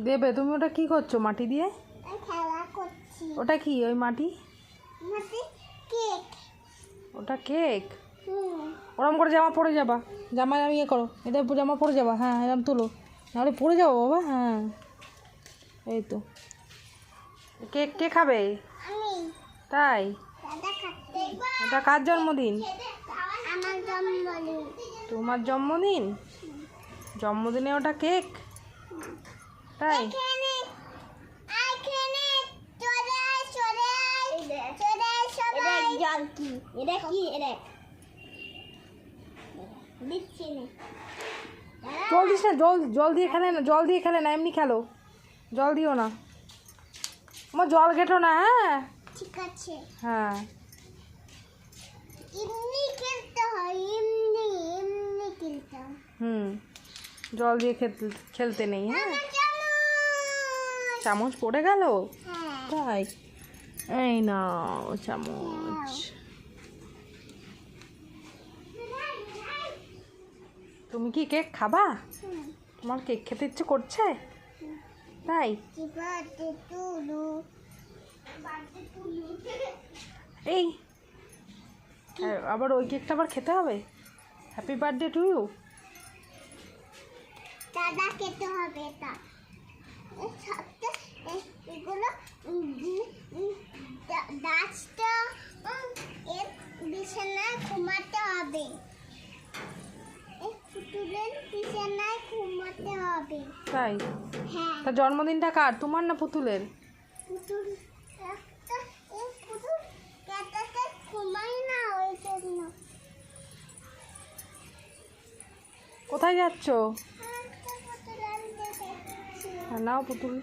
দেবে। তুমি ওটা কি করছো মাটি দিয়ে? খেলা করছি। ওটা কি ওই মাটি? কেক। ওটা কেক? ওরম করে জামা পরে যাবা, জামা ইয়ে করো, এটা জামা পরে যাবা। হ্যাঁ এরম তুলো, নাহলে পরে যাবো বাবা। হ্যাঁ এই তো। কেক কে খাবে? আমি। তাই? দাদা খাচ্ছে। এটা কার জন্মদিন? আমার জন্মদিন। তোমার জন্মদিন? জন্মদিনে ওটা কেক? তাই? জল দিস না, জল দিয়ে খেলে না, জল দিয়ে খেলে না, এমনি খেলো, জল দিও না। আমার জল ঘেটো না। হ্যাঁ ঠিক আছে। হ্যাঁ এমনি খেলতে হয়, এমনি এমনি খেলতে হয়। জল দিয়ে খেলতে নেই। হ্যাঁ চামচ পড়ে গেল। তাই? এই নাও চামচ। তুমি কি কেক খাবা? তোমার কেক খেতে ইচ্ছে করছে? তাই? এই আবার ওই কেকটা আবার খেতে হবে? Happy birthday to you. দাদা খেতে হবে এটা। এগুলো গাছটা এর বিছানায় ঘুমাতে হবে। পুতুলের বিছানায় ঘুমাতে হবে। তাই? হ্যাঁ। তা জন্মদিনটা কার, তোমার না পুতুলের? পুতুল একটা পুতুল কাটাতে ঘুমায় না, ওই জন্য। কোথায় যাচ্ছ? পুতুল আনতে যাচ্ছি। নাও পুতুল।